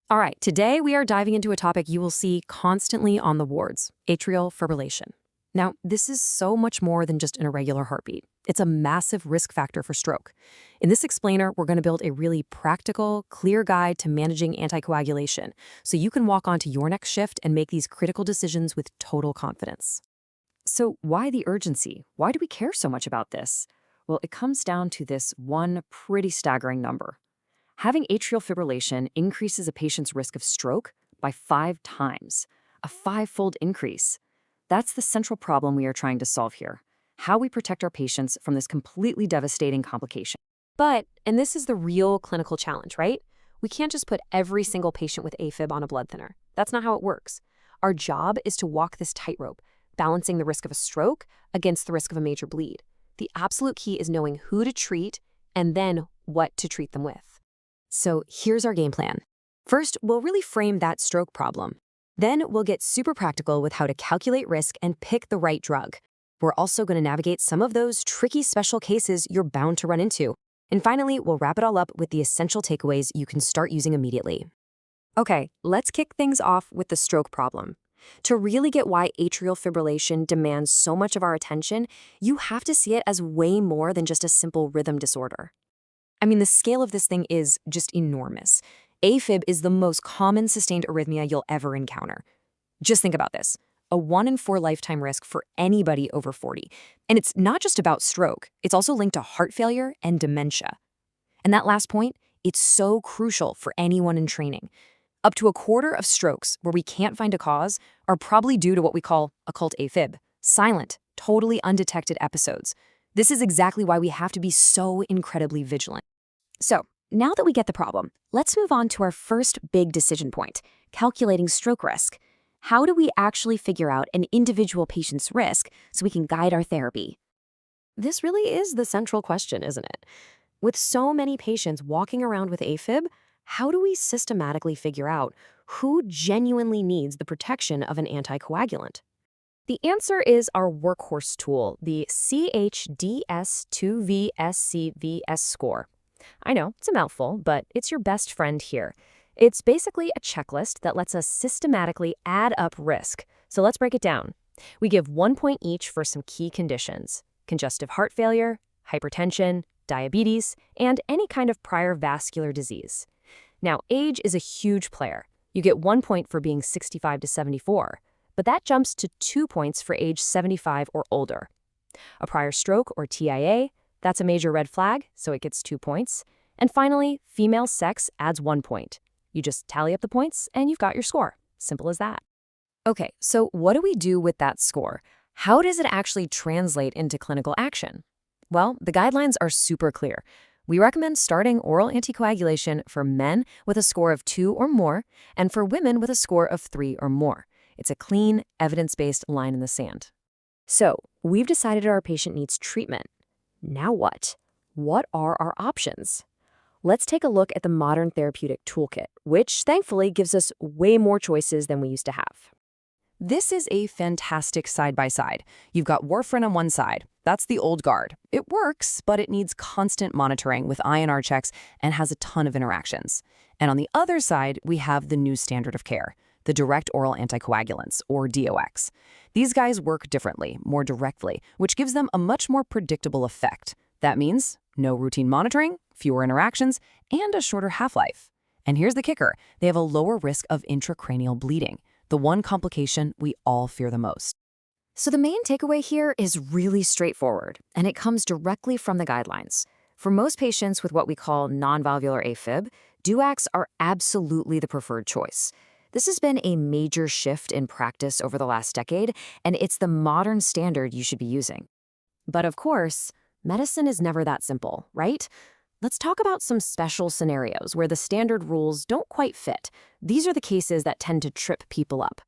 All right, today we are diving into a topic you will see constantly on the wards, atrial fibrillation. Now, this is so much more than just an irregular heartbeat. It's a massive risk factor for stroke. In this explainer, we're going to build a really practical, clear guide to managing anticoagulation so you can walk onto your next shift and make these critical decisions with total confidence. So, why the urgency? Why do we care so much about this? Well, it comes down to this one pretty staggering number. Having atrial fibrillation increases a patient's risk of stroke by 5 times, a five-fold increase. That's the central problem we are trying to solve here, how we protect our patients from this completely devastating complication. But, and this is the real clinical challenge, right? We can't just put every single patient with AFib on a blood thinner. That's not how it works. Our job is to walk this tightrope, balancing the risk of a stroke against the risk of a major bleed. The absolute key is knowing who to treat and then what to treat them with. So here's our game plan. First, we'll really frame that stroke problem. Then we'll get super practical with how to calculate risk and pick the right drug. We're also going to navigate some of those tricky special cases you're bound to run into. And finally, we'll wrap it all up with the essential takeaways you can start using immediately. Okay, let's kick things off with the stroke problem. To really get why atrial fibrillation demands so much of our attention, you have to see it as way more than just a simple rhythm disorder. I mean, the scale of this thing is just enormous. AFib is the most common sustained arrhythmia you'll ever encounter. Just think about this, a 1 in 4 lifetime risk for anybody over 40. And it's not just about stroke, it's also linked to heart failure and dementia. And that last point, it's so crucial for anyone in training. Up to a quarter of strokes where we can't find a cause are probably due to what we call occult AFib, silent, totally undetected episodes. This is exactly why we have to be so incredibly vigilant. So, now that we get the problem, let's move on to our first big decision point, calculating stroke risk. How do we actually figure out an individual patient's risk so we can guide our therapy? This really is the central question, isn't it? With so many patients walking around with AFib, how do we systematically figure out who genuinely needs the protection of an anticoagulant? The answer is our workhorse tool, the CHDS2VSCVS score. I know, it's a mouthful, but it's your best friend here. It's basically a checklist that lets us systematically add up risk. So let's break it down. We give 1 point each for some key conditions: congestive heart failure, hypertension, diabetes, and any kind of prior vascular disease. Now, age is a huge player. You get 1 point for being 65 to 74, but that jumps to 2 points for age 75 or older. A prior stroke or TIA, that's a major red flag, so it gets 2 points. And finally, female sex adds 1 point. You just tally up the points and you've got your score. Simple as that. Okay, so what do we do with that score? How does it actually translate into clinical action? Well, the guidelines are super clear. We recommend starting oral anticoagulation for men with a score of 2 or more and for women with a score of 3 or more. It's a clean, evidence-based line in the sand. So, we've decided our patient needs treatment. Now what? What are our options? Let's take a look at the modern therapeutic toolkit, which thankfully gives us way more choices than we used to have. This is a fantastic side-by-side. You've got warfarin on one side. That's the old guard. It works, but it needs constant monitoring with INR checks and has a ton of interactions. And on the other side, we have the new standard of care, the direct oral anticoagulants, or DOX. These guys work differently, more directly, which gives them a much more predictable effect. That means no routine monitoring, fewer interactions, and a shorter half-life. And here's the kicker. They have a lower risk of intracranial bleeding, the one complication we all fear the most. So the main takeaway here is really straightforward, and it comes directly from the guidelines. For most patients with what we call non-valvular AFib, DOACs are absolutely the preferred choice. This has been a major shift in practice over the last decade, and it's the modern standard you should be using. But of course, medicine is never that simple, right? Let's talk about some special scenarios where the standard rules don't quite fit. These are the cases that tend to trip people up.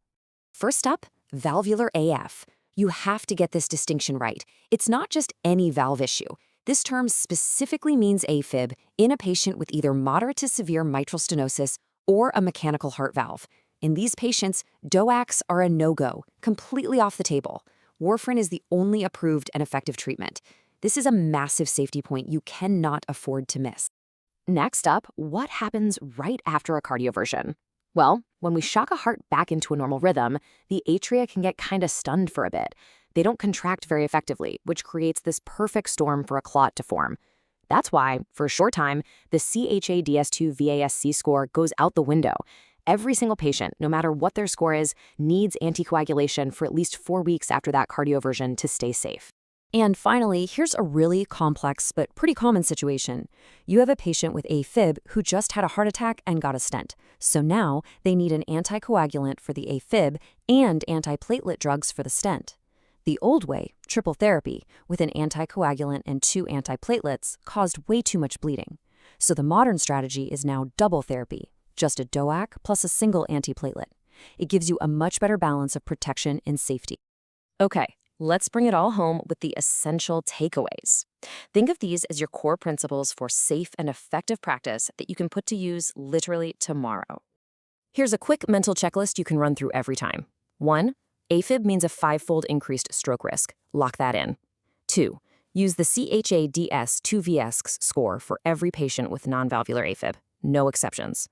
First up, valvular AF. You have to get this distinction right. It's not just any valve issue. This term specifically means AFib in a patient with either moderate to severe mitral stenosis or a mechanical heart valve. In these patients, DOACs are a no-go, completely off the table. Warfarin is the only approved and effective treatment. This is a massive safety point you cannot afford to miss. Next up, what happens right after a cardioversion? Well, when we shock a heart back into a normal rhythm, the atria can get kind of stunned for a bit. They don't contract very effectively, which creates this perfect storm for a clot to form. That's why, for a short time, the CHADS2 VASC score goes out the window. Every single patient, no matter what their score is, needs anticoagulation for at least 4 weeks after that cardioversion to stay safe. And finally, here's a really complex but pretty common situation. You have a patient with AFib who just had a heart attack and got a stent. So now they need an anticoagulant for the AFib and antiplatelet drugs for the stent. The old way, triple therapy, with an anticoagulant and 2 antiplatelets, caused way too much bleeding. So the modern strategy is now double therapy, just a DOAC plus a single antiplatelet. It gives you a much better balance of protection and safety. Okay, let's bring it all home with the essential takeaways. Think of these as your core principles for safe and effective practice that you can put to use literally tomorrow. Here's a quick mental checklist you can run through every time. 1. AFib means a 5-fold increased stroke risk. Lock that in. 2. Use the CHADS2VSC score for every patient with non-valvular AFib. No exceptions.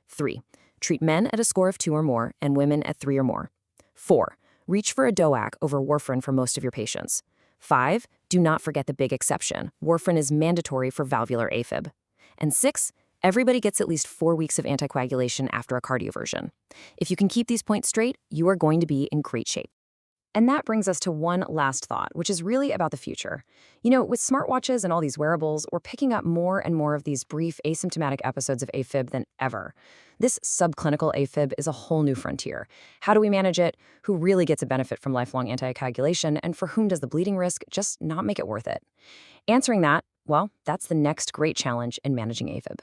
3. Treat men at a score of 2 or more and women at 3 or more. 4. Reach for a DOAC over warfarin for most of your patients. 5. Do not forget the big exception. Warfarin is mandatory for valvular AFib. And 6. Everybody gets at least 4 weeks of anticoagulation after a cardioversion. If you can keep these points straight, you are going to be in great shape. And that brings us to one last thought, which is really about the future. You know, with smartwatches and all these wearables, we're picking up more and more of these brief asymptomatic episodes of AFib than ever. This subclinical AFib is a whole new frontier. How do we manage it? Who really gets a benefit from lifelong anticoagulation? And for whom does the bleeding risk just not make it worth it? Answering that, well, that's the next great challenge in managing AFib.